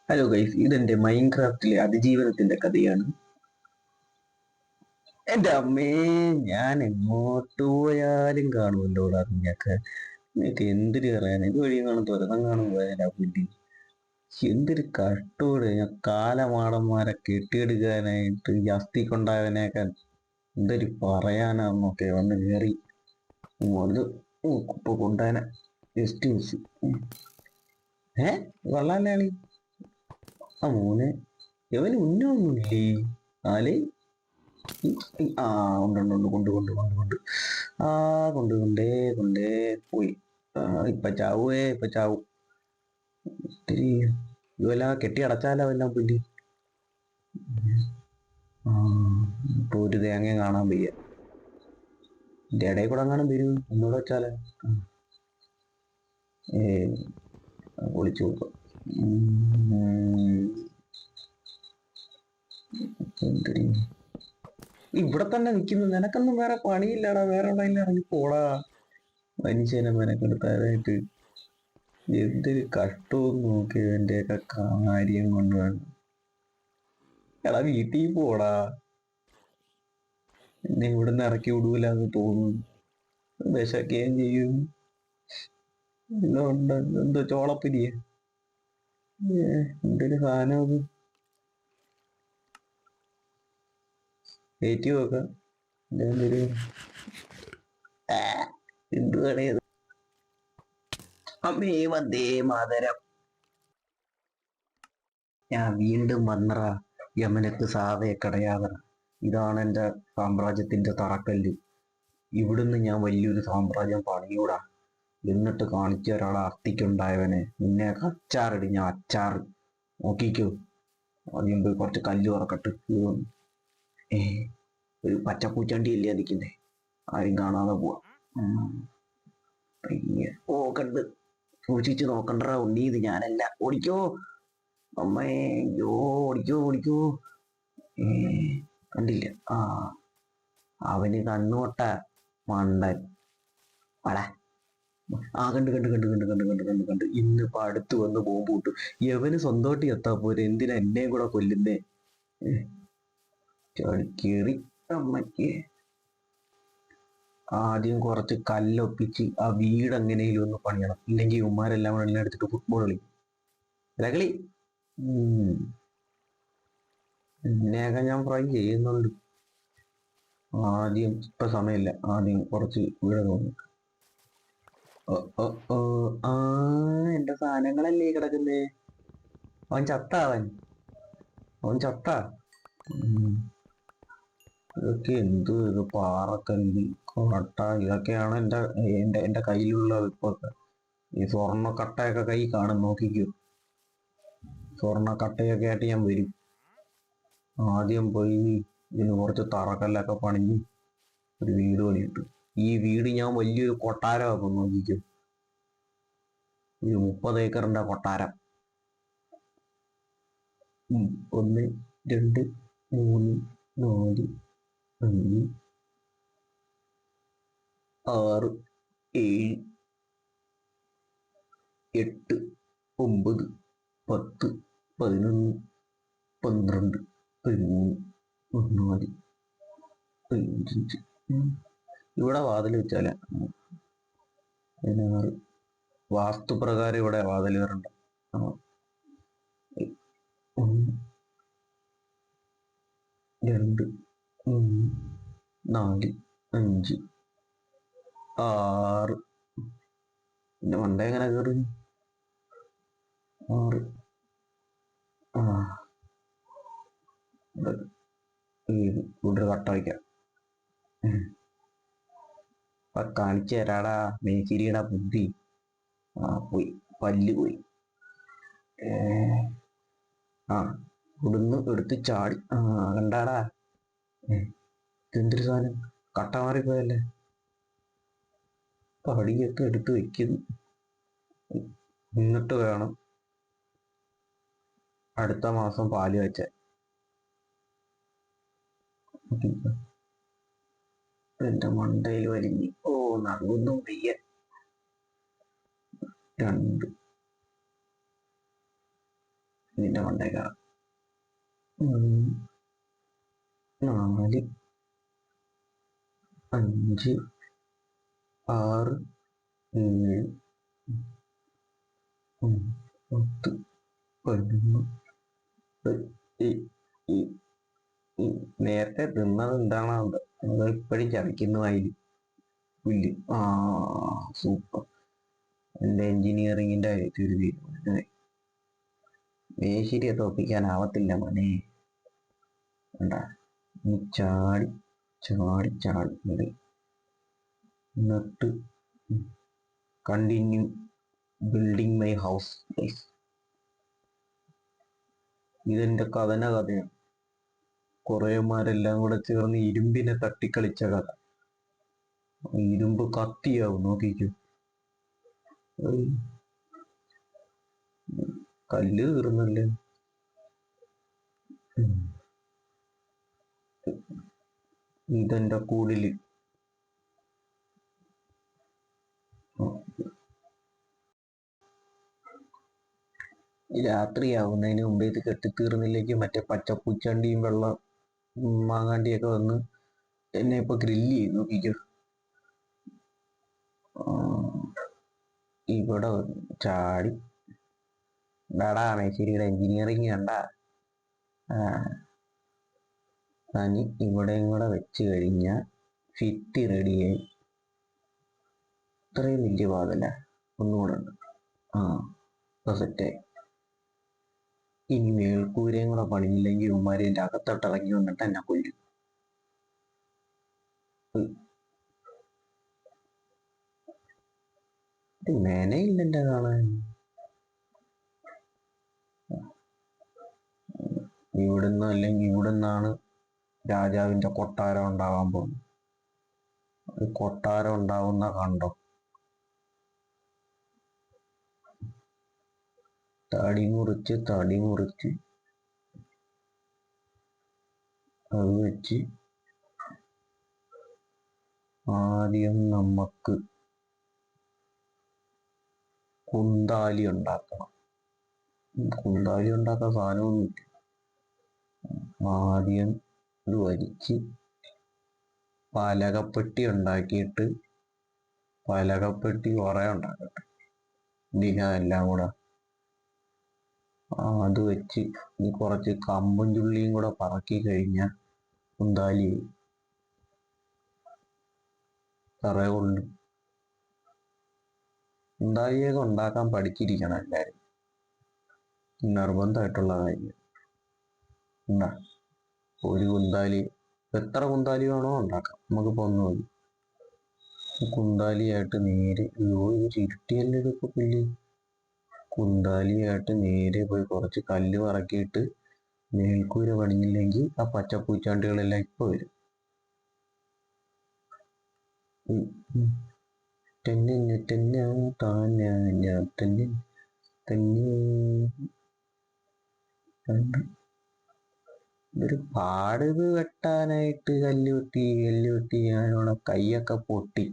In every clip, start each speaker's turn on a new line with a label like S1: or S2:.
S1: Hello guys, ഇതെന്റെ മൈൻക്രാഫ്റ്റിലെ അതിജീവനത്തിന്റെ കഥയാണ്. എന്റെ അമ്മേ, ഞാൻ എങ്ങോട്ട് പോയാലും കാണുമല്ലോ അറിഞ്ഞൊക്കെ. എന്നിട്ട് എന്തിനു പറയാൻ ഇത് വഴി കാണും തുരതം കാണും പോയാലാ പുല്ലി. എന്തൊരു കഷ്ടോട്. ഞാൻ കാലമാടന്മാരെ കെട്ടിയെടുക്കാനായിട്ട് ഈ അസ്ഥി കൊണ്ടായവനെയൊക്കെ എന്തൊരു പറയാനാന്നൊക്കെ വന്ന് കയറി വന്ന് കുപ്പ കൊണ്ടാന ജസ്റ്റ് മിസ്. കൊള്ളാനാളി ആ മോനെ, ഇവന് ഉന്നൊന്നുമില്ലേ ആലേ. ആ ഉണ്ട് ഉണ്ട് ഉണ്ട്, കൊണ്ട് കൊണ്ട് കൊണ്ട് കൊണ്ട് ആ കൊണ്ട് കൊണ്ടേ കൊണ്ടേ പോയി. ഇപ്പൊ ചാവുവേ, ഇപ്പൊ ചാവും. ഇത്തിരി ഇതുവല്ല കെട്ടി അടച്ചാലോ എല്ലാം പുല്ല്. ആ ഇപ്പൊ ഒരു തേങ്ങ കാണാൻ വയ്യ. എന്റെ ഇടയിൽ കൂടെ അങ്ങാനും വരൂ ഒന്നുകൂടെ വെച്ചാലോ. ഏ ഒളിച്ചു നോക്കാം. എന്തിരി ഇവിടെ തന്നെ നിൽക്കുന്നു? നിനക്കൊന്നും വേറെ പണിയില്ലടാ, വേറെ എവിടെയെങ്കിലും ഇറങ്ങി പോടാ. മനുഷ്യനെ മെനക്കെടുത്താനായിട്ട് എന്തൊരു കഷ്ടവും നോക്കി എന്റെയൊക്കെ കാര്യം കൊണ്ട് വേണം. എടാ വീട്ടിൽ പോടാ, എന്നെ ഇവിടുന്ന് ഇറക്കി വിടൂലെന്ന് തോന്നുന്നു. വിശക്കുകയും ചെയ്യും. ഇതുകൊണ്ട് എന്തോ ചോളപ്പിരിയെ എന്തൊരു സാധനം അത്. കയറ്റി നോക്കാം. എന്തൊരു എന്ത് കടയത്. അമ്മേ വന്ദേ മാതരം. ഞാൻ വീണ്ടും വന്നറ. യമനക്ക് സാവേ കടയാതറ. ഇതാണ് എൻ്റെ സാമ്രാജ്യത്തിന്റെ തറക്കല്ല്. ഇവിടുന്ന് ഞാൻ വലിയൊരു സാമ്രാജ്യം പണിയൂടാ. എന്നിട്ട് കാണിച്ചു ഒരാളെ അസ്ഥിക്കുണ്ടായവനെ. നിന്നെ അച്ചാറിടി ഞാൻ, അച്ചാറ്. നോക്കിക്കോ. ആദ്യം പോയി കുറച്ച് കല്ല് ഉറക്കട്ട്. ഏ ഒരു പച്ചപ്പൂച്ചണ്ടി അല്ലേ നിൽക്കുന്നേ. ആരും കാണാതെ പോവാ. ഓ കണ്ട്. സൂക്ഷിച്ച് നോക്കണ്ട ഉണ്ണി, ഇത് ഞാനല്ല. ഓടിക്കോ അമ്മേ, യോ ഓടിക്കോ ഓടിക്കോ. ഏ കണ്ടില്ല. അവന് കണ്ണുകൊട്ട മണ്ടൻ. വടാ. കണ്ട് കണ്ട് കണ്ട് കണ്ട് കണ്ട് കണ്ട് കണ്ട് കണ്ട് ഇന്നിപ്പോ അടുത്ത് വന്ന് ബോംബ് കിട്ടു. യവന് സ്വന്തമായിട്ട് എത്താ പോരെ, എന്തിനാ എന്നെയും കൂടെ കൊല്ലുന്നേ. ചാടിക്കേറി അമ്മയ്ക്ക്. ആദ്യം കുറച്ച് കല്ലൊപ്പിച്ച് ആ വീട് എങ്ങനെയും ഒന്ന് പണിയണം. ഇല്ലെങ്കിൽ ഉമ്മാരെല്ലാം കൂടെ എല്ലാം എടുത്തിട്ട് ഫുട്ബോൾ കളിക്കും. കളി എന്നെയൊക്കെ ഞാൻ ഫ്രൈ ചെയ്യുന്നുണ്ട്. ആദ്യം ഇപ്പൊ സമയമില്ല, ആദ്യം കുറച്ച് വീട് തോന്നി. എന്റെ സാധനങ്ങളല്ലേ കിടക്കുന്നേ. അവൻ ചത്ത, അവൻ ചത്ത. ഇതൊക്കെ എന്ത് ഇത്, പാറക്കല്ല് കട്ട, ഇതൊക്കെയാണ് എന്റെ എന്റെ എന്റെ കയ്യിലുള്ള ഇപ്പൊക്കെ. ഈ സ്വർണ്ണ കട്ടയൊക്കെ കൈ കാണും, നോക്കിക്കോ. സ്വർണ്ണ കട്ടയൊക്കെ ആയിട്ട് ഞാൻ വരും. ആദ്യം പോയി ഇതിന് കുറച്ച് തറക്കല്ലൊക്കെ പണിഞ്ഞ് ഒരു വീട് പണിയിട്ടു. ഈ വീട് ഞാൻ വലിയൊരു കൊട്ടാരമാക്കും, നോക്കിക്കോ. ഒരു 30 ഏക്കറിന്റെ കൊട്ടാരം. 1 2 3 4 5 6 7 8 9 10 11 12 13 14 15. ഇവിടെ വാതിൽ വെച്ചാല 16. വാസ്തുപ്രകാരം ഇവിടെ വാതിൽ വരണ്ട. 1 2 3 4 5 6. പിന്നെ മണ്ട എങ്ങനെ കയറി? 6. ഇവിടെ കട്ട വയ്ക്കാം. കാണിച്ചു തരാടാ മേശിരിയുടെ ബുദ്ധി. പോയി, പല്ല് പോയി. ഇവിടുന്ന് എടുത്ത് ചാടി. കണ്ടാടാ. എന്തൊരു സാധനം, കട്ട മാറിപ്പോയല്ലേ. പടിയൊക്കെ എടുത്ത് വെക്കുന്നു. എന്നിട്ട് വേണം അടുത്ത മാസം പാല് വെച്ച. എന്റെ മണ്ടയിൽ വലിഞ്ഞ് നടുവൊന്നും വയ്യ. 2 ഇതിന്റെ മണ്ടേക്കാണ്. 4 5 6 7 10 11. നേരത്തെ തിന്നത് എന്താണോ അത് ഇപ്പഴും ചതിക്കുന്നു അതിൽ പുല്ല്. സൂപ്പർ. എന്റെ എഞ്ചിനീയറിങ്ങിന്റെ കാര്യത്തിൽ ഒരു തീരുമാനമായി. മേശിരിയെ തോപ്പിക്കാനാവത്തില്ല മോനെ. വേണ്ട, നീ ചാടി ചാടി ചാടി എന്നിട്ട് കണ്ടിന്യൂ ബിൽഡിംഗ് മൈ ഹൗസ്. ഇതെന്റെ കഥയാണ്. കുറേമാരെല്ലാം കൂടെ ചേർന്ന് ഇരുമ്പിനെ തട്ടിക്കളിച്ച കഥ. ഇരുമ്പ് കത്തിയാവും, നോക്കിക്കോ. കല്ല് തീർന്നല്ലേ. ഇതെന്റെ കൂടില്. രാത്രിയാവുന്നതിന് മുമ്പേ ഇത് കെട്ടിത്തീർന്നില്ലെങ്കിൽ മറ്റേ പച്ചപ്പൂച്ചണ്ടിയും വെള്ള മാങ്ങാണ്ടിയൊക്കെ വന്ന് എന്നെ ഇപ്പൊ ഗ്രില്ല് ചെയ്യും, നോക്കിക്കോ. ഇവിടെ ചാടി ഡാടാ മേശേരിയുടെ എഞ്ചിനീയറിങ് കണ്ടാ. തനി ഇവിടെയും കൂടെ വെച്ച് കഴിഞ്ഞാൽ ഫിറ്റ് റെഡിയായി. ഇത്രയും വലിയ വാതല്ല, ഒന്നുകൂടെ ഉണ്ട്. ഇപ്പൊ സെറ്റായി. ഇനി മേൽക്കൂരയും കൂടെ പണിയില്ലെങ്കിൽ ഉമ്മാരി എൻ്റെ അകത്തോട്ട് ഇറങ്ങി വന്നിട്ട് എന്നെ കൊല്ലും. മേനയില്ല എൻ്റെ കാണാൻ. ഇവിടുന്ന് അല്ലെങ്കിൽ ഇവിടുന്നാണ് രാജാവിന്റെ കൊട്ടാരം ഉണ്ടാകാൻ പോകുന്നത്. കൊട്ടാരം ഉണ്ടാവുന്ന കണ്ടോ. തടി മുറിച്ച് അത് വെച്ച് ആദ്യം നമുക്ക് കുന്താലി ഉണ്ടാക്കണം. കുന്താലി ഉണ്ടാക്കാൻ സാധനമൊന്നുമില്ല. ആദ്യം ഇത് വലിച്ച് പലകപ്പെട്ടി ഉണ്ടാക്കിയിട്ട് പലകപ്പെട്ടി കുറെ ഉണ്ടാക്കട്ടെ. ഇതിനെല്ലാം കൂടെ അത് വെച്ച് ഈ കുറച്ച് കമ്പും ചുള്ളിയും കൂടെ പറക്കി കഴിഞ്ഞാൽ കുന്താലി തറയെ കൊണ്ട്. കുന്താലിയൊക്കെ ഉണ്ടാക്കാൻ പഠിച്ചിരിക്കണം എല്ലാരും, നിർബന്ധമായിട്ടുള്ള കാര്യം. എന്താ ഒരു കുന്താലി എത്ര കുന്താലി വേണോ ഉണ്ടാക്കാം, നമുക്കിപ്പോ ഒന്നും മതി. കുന്താലിയായിട്ട് നേരെ ഇരുട്ടിയല്ലേ ഇതിപ്പോ പുല്ല്. കുന്താലിയായിട്ട് നേരെ പോയി കുറച്ച് കല്ല് പറക്കിയിട്ട് മേൽക്കൂര പണിഞ്ഞില്ലെങ്കിൽ ആ പച്ചപ്പൂച്ചാണ്ടികളെല്ലാം ഇപ്പൊ വരും. ഇതൊരു പാട്. ഇത് വെട്ടാനായിട്ട് കല്ല് വെട്ടി ഞാനവിടെ കൈയൊക്കെ പൊട്ടി.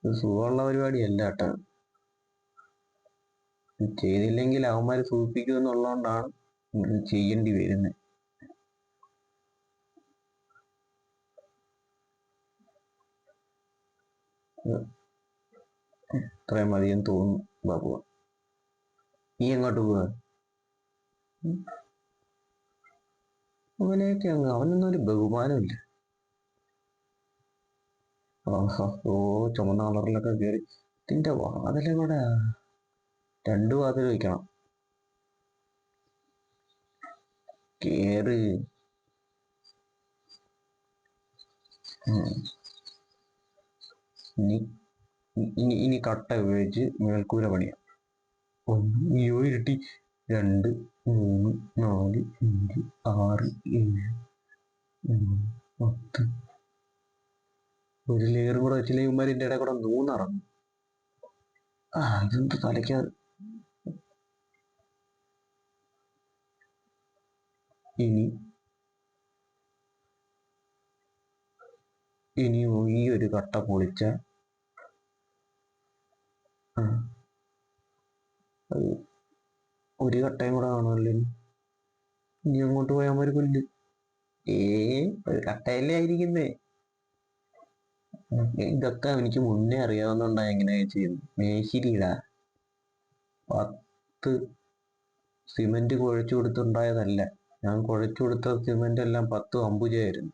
S1: സുഖമുള്ള പരിപാടിയല്ല കേട്ടോ. ചെയ്തില്ലെങ്കിൽ അവന്മാര് സൂചിപ്പിക്കും എന്നുള്ളതുകൊണ്ടാണ് ഇത് ചെയ്യേണ്ടി വരുന്നത്. ഇത്രയും മതിയെന്ന് തോന്നുന്നു. ബാബു, നീ എങ്ങോട്ട് പോവാ? അവനെയൊക്കെ അവനൊന്നും ഒരു ബഹുമാനമില്ല. ചുമന്ന കളറിലൊക്കെ കയറി. ഇതിന്റെ വാതിലും കൂടെ 2 വാതിൽ വയ്ക്കണം. കേറ്. ഇനി കട്ട ഉപയോഗിച്ച് മേൽക്കൂര പണിയാം. 1 ഇരുട്ടി 2 3 4 5 6 7 10. ഒരു ലെയർ കൂടെ വെച്ചില്ലെങ്കിൽ ഉമ്മാരിന്റെ ഇടയിൽ കൂടെ നൂന്നിറങ്ങും. ഇതെന്ത് തലയ്ക്കാ. ഇനി ഈ ഒരു കട്ട പൊളിച്ച അത് ഒരു കട്ടയും കൂടെ കാണുമല്ലോ ഇനി. ഇനി അങ്ങോട്ട് പോയാൽ ഒരു കൊല്ല്. ഏ ഒരു കട്ടയല്ലേ ആയിരിക്കുന്നേ. ഇതൊക്കെ എനിക്ക് മുന്നേ അറിയാവുന്നതുകൊണ്ടാ എങ്ങനെയാ ചെയ്യുന്നത്. മേശിരിടാ 10 സിമെന്റ് കുഴച്ചു കൊടുത്തുണ്ടായതല്ല. ഞാൻ കുഴച്ചു കൊടുത്ത സിമെന്റ് എല്ലാം 10 അമ്പുജയായിരുന്നു.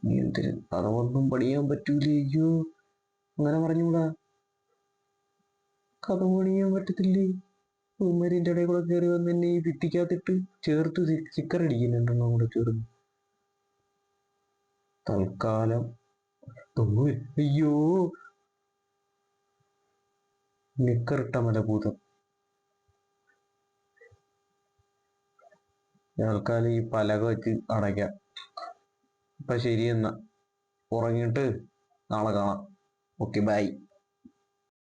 S1: നീ എന്തിന് അതൊന്നും പണിയാൻ പറ്റൂലേ? അയ്യോ അങ്ങനെ പറഞ്ഞൂടാ. കഥ പണിയാൻ പറ്റത്തില്ലേ? ഉമ്മരിന്റെ ഇടയിൽ കൂടെ കയറി വന്ന് എന്നെ ഈ ഭിത്തിക്കകത്തിട്ട് ചേർത്ത് സ്റ്റിക്കർ അടിക്കുന്നുണ്ടെണ്ണം കൂടെ ചേർന്ന്. തൽക്കാലം അയ്യോ നിക്കറിട്ട മലഭൂതം. തൽക്കാലം ഈ പലക വെച്ച് അടയ്ക്കാം. അപ്പൊ ശരി എന്നാ, ഉറങ്ങിയിട്ട് നാളെ കാണാം. Okay bye.